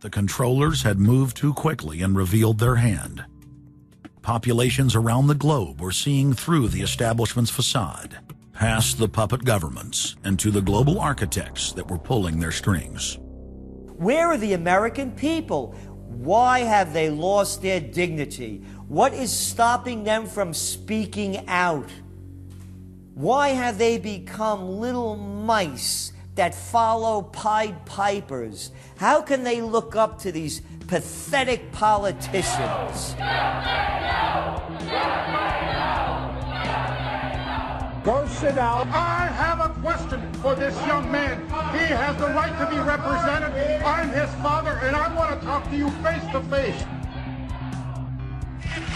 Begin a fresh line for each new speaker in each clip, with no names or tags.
the controllers had moved too quickly and revealed their hand. Populations around the globe were seeing through the establishment's facade, past the puppet governments, and to the global architects that were pulling their strings.
Where are the American people? Why have they lost their dignity? What is stopping them from speaking out? Why have they become little mice that follow Pied Pipers? How can they look up to these pathetic politicians?
Go sit down. I have a question for this young man. He has the right to be represented. I'm his father, and I want to talk to you face to face.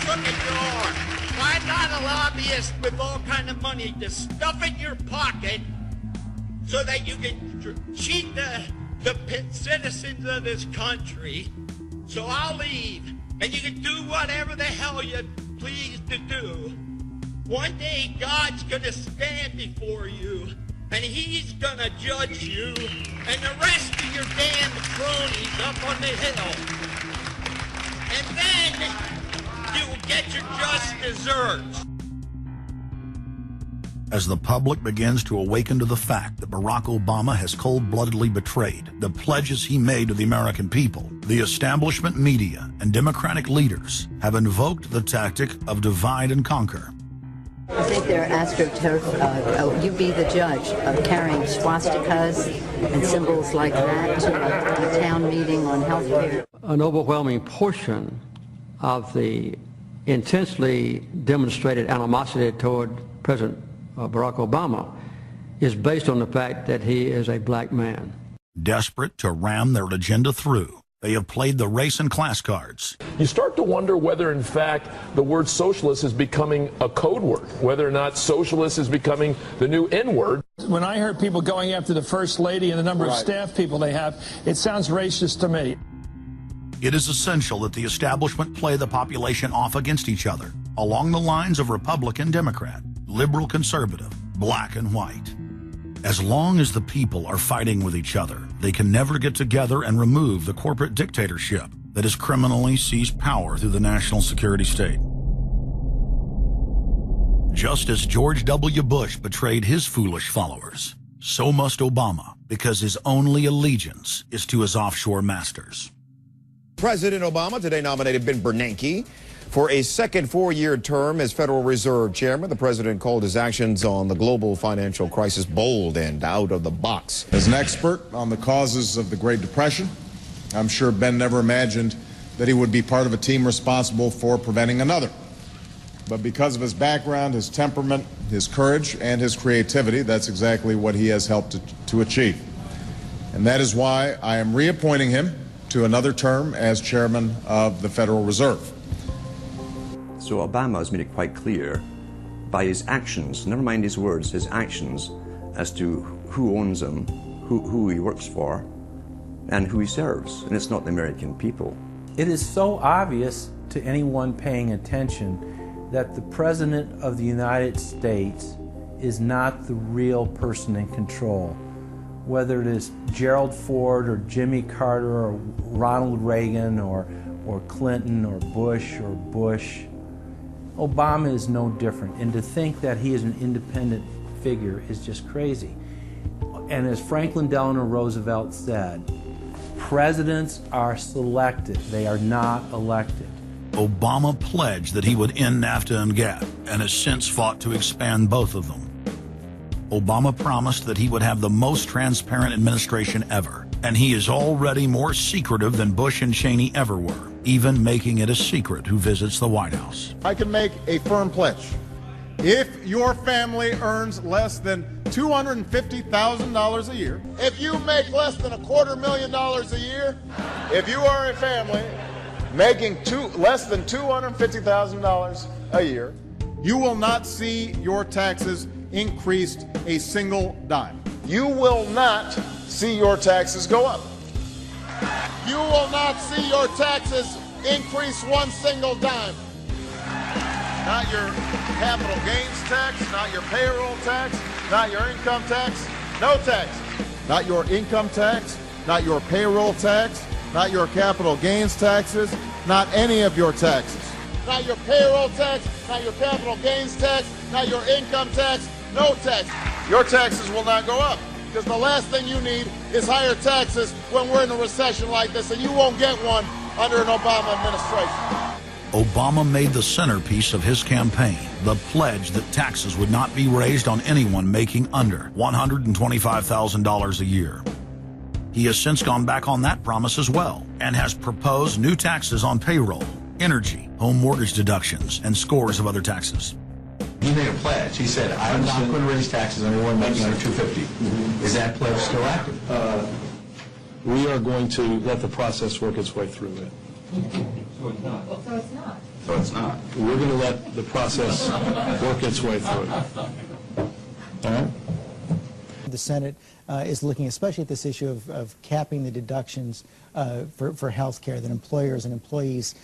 Look at your arm. Why not a lobbyist with all kind of money to stuff in your pocket so that you can cheat the citizens of this country? So I'll leave, and you can do whatever the hell you please to do. One day God's gonna stand before you, and he's gonna judge you and the rest of your damn cronies up on the hill. And then you will get your just desserts.
As the public begins to awaken to the fact that Barack Obama has cold-bloodedly betrayed the pledges he made to the American people, the establishment media and Democratic leaders have invoked the tactic of divide and conquer.
I think they're astroturf. You be the judge of carrying swastikas and symbols like that to a town meeting on health care.
An overwhelming portion of the intensely demonstrated animosity toward President Barack Obama is based on the fact that he is a black man.
Desperate to ram their agenda through, they have played the race and class cards.
You start to wonder whether, in fact, the word socialist is becoming a code word, whether or not socialist is becoming the new N-word.
When I heard people going after the First Lady and the number of staff people they have, it sounds racist to me.
It is essential that the establishment play the population off against each other, along the lines of Republican, Democrat, liberal, conservative, black and white. As long as the people are fighting with each other, they can never get together and remove the corporate dictatorship that has criminally seized power through the national security state. Just as George W. Bush betrayed his foolish followers, so must Obama, because his only allegiance is to his offshore masters.
President Obama today nominated Ben Bernanke for a second four-year term as Federal Reserve Chairman. The president called his actions on the global financial crisis bold and out of the box.
As an expert on the causes of the Great Depression, I'm sure Ben never imagined that he would be part of a team responsible for preventing another. But because of his background, his temperament, his courage, and his creativity, that's exactly what he has helped to achieve. And that is why I am reappointing him to another term as chairman of the Federal Reserve.
So Obama has made it quite clear by his actions, never mind his words, his actions, as to who owns him, who he works for, and who he serves. And it's not the American people.
It is so obvious to anyone paying attention that the President of the United States is not the real person in control. Whether it is Gerald Ford or Jimmy Carter or Ronald Reagan or Clinton or Bush, Obama is no different. And to think that he is an independent figure is just crazy. And as Franklin Delano Roosevelt said, presidents are selected, they are not elected.
Obama pledged that he would end NAFTA and GATT, and has since fought to expand both of them. Obama promised that he would have the most transparent administration ever, and he is already more secretive than Bush and Cheney ever were, even making it a secret who visits the White House.
I can make a firm pledge. If your family earns less than $250,000 a year,
If you make less than $250,000 a year,
if you are a family making less than $250,000 a year, you will not see your taxes increased a single dime.
you will not see your taxes go up.
You will not see your taxes increase one single dime. Not your capital gains tax, not your payroll tax, not your income tax, no tax. Not your income tax, not your payroll tax, not your capital gains taxes, not any of your taxes. Not your payroll tax, not your capital gains tax, not your income tax, no tax. Your taxes will not go up, because the last thing you need is higher taxes when we're in a recession like this, and you won't get one under an Obama administration.
Obama made the centerpiece of his campaign the pledge that taxes would not be raised on anyone making under $125,000 a year. He has since gone back on that promise as well and has proposed new taxes on payroll, energy, home mortgage deductions, and scores of other taxes.
He made a pledge. He said, I'm not going to raise taxes on anyone making under $250,000. Is that pledge still active?
We are going to let the process work its way through it.
So it's not.
So it's not.
So it's not.
We're going to let the process work its way through it. All right?
The Senate is looking especially at this issue of capping the deductions for health care that employers and employees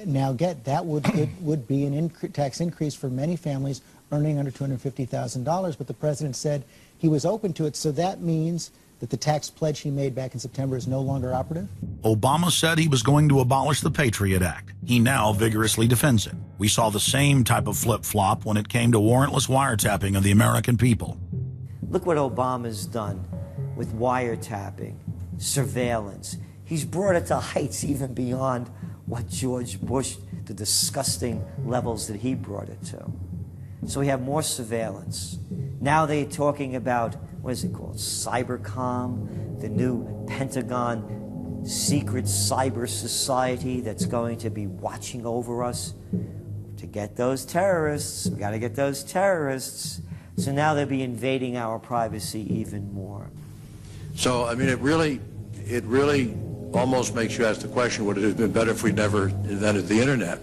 now get. That would be an tax increase for many families earning under $250,000, but the president said he was open to it, so that means that the tax pledge he made back in September is no longer operative?
Obama said he was going to abolish the Patriot Act. He now vigorously defends it. We saw the same type of flip-flop when it came to warrantless wiretapping of the American people.
Look what Obama's done with wiretapping, surveillance. He's brought it to heights even beyond what George Bush, the disgusting levels that he brought it to. So we have more surveillance. Now they're talking about, what is it called, Cybercom, the new Pentagon secret cyber society that's going to be watching over us to get those terrorists. We got to get those terrorists. So now they'll be invading our privacy even more.
So, I mean, it really almost makes you ask the question, would it have been better if we'd never invented the internet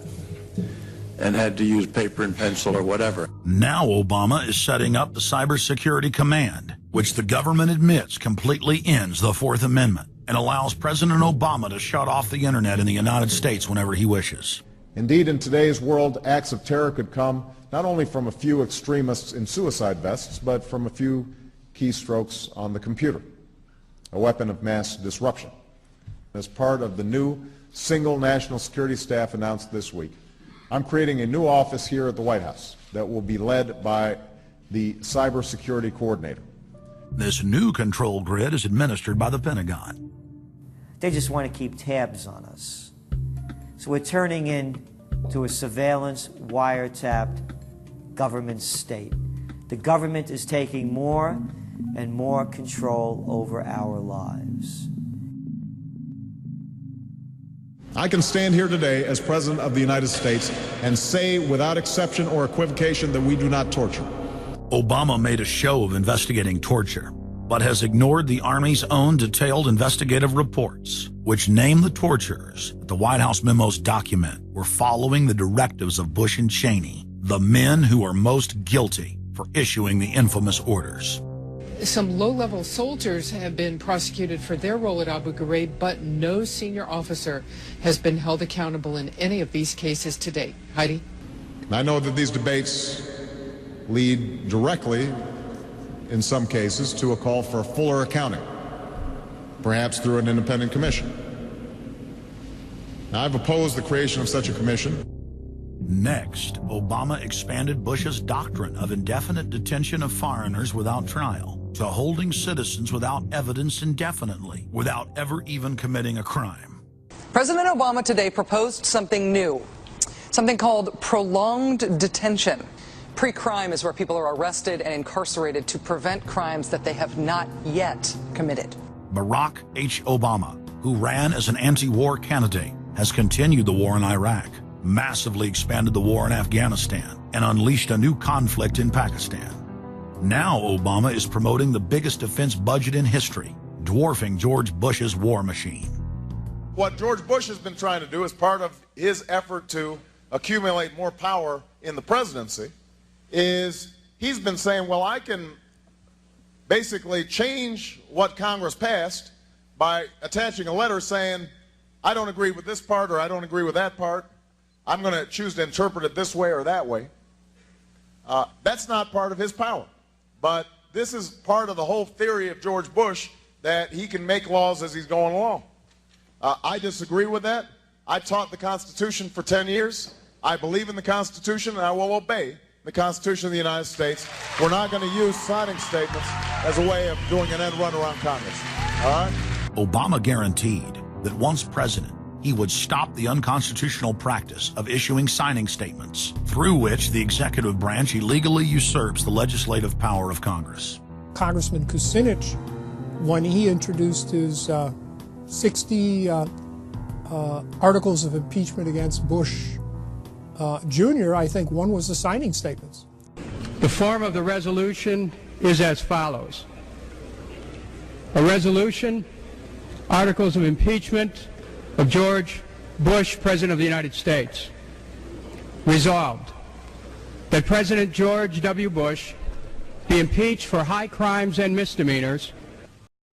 and had to use paper and pencil or whatever?
Now Obama is setting up the Cybersecurity Command, which the government admits completely ends the Fourth Amendment and allows President Obama to shut off the internet in the United States whenever he wishes.
Indeed, in today's world, acts of terror could come not only from a few extremists in suicide vests, but from a few keystrokes on the computer, a weapon of mass disruption. As part of the new single national security staff announced this week, I'm creating a new office here at the White House that will be led by the cybersecurity coordinator.
This new control grid is administered by the Pentagon.
They just want to keep tabs on us. So we're turning into a surveillance, wiretapped government state. The government is taking more and more control over our lives.
I can stand here today as President of the United States and say without exception or equivocation that we do not torture.
Obama made a show of investigating torture, but has ignored the Army's own detailed investigative reports, which name the torturers that the White House memos document were following the directives of Bush and Cheney, the men who are most guilty for issuing the infamous orders.
Some low-level soldiers have been prosecuted for their role at Abu Ghraib, but no senior officer has been held accountable in any of these cases to date. Heidi?
I know that these debates lead directly, in some cases, to a call for fuller accounting, perhaps through an independent commission. Now, I've opposed the creation of such a commission.
Next, Obama expanded Bush's doctrine of indefinite detention of foreigners without trial to holding citizens without evidence indefinitely, without ever even committing a crime.
President Obama today proposed something new, something called prolonged detention. Pre-crime is where people are arrested and incarcerated to prevent crimes that they have not yet committed.
Barack H. Obama, who ran as an anti-war candidate, has continued the war in Iraq, massively expanded the war in Afghanistan, and unleashed a new conflict in Pakistan. Now Obama is promoting the biggest defense budget in history, dwarfing George Bush's war machine.
What George Bush has been trying to do as part of his effort to accumulate more power in the presidency is he's been saying, well, I can basically change what Congress passed by attaching a letter saying, I don't agree with this part or I don't agree with that part. I'm going to choose to interpret it this way or that way. That's not part of his power. But this is part of the whole theory of George Bush, that he can make laws as he's going along. I disagree with that. I taught the Constitution for 10 years. I believe in the Constitution, and I will obey the Constitution of the United States. We're not going to use signing statements as a way of doing an end run around Congress. All right?
Obama guaranteed that once president, he would stop the unconstitutional practice of issuing signing statements, through which the executive branch illegally usurps the legislative power of Congress.
Congressman Kucinich, when he introduced his 60 articles of impeachment against Bush Jr., I think one was the signing statements.
The form of the resolution is as follows. A resolution, articles of impeachment of George Bush, President of the United States. Resolved, that President George W. Bush be impeached for high crimes and misdemeanors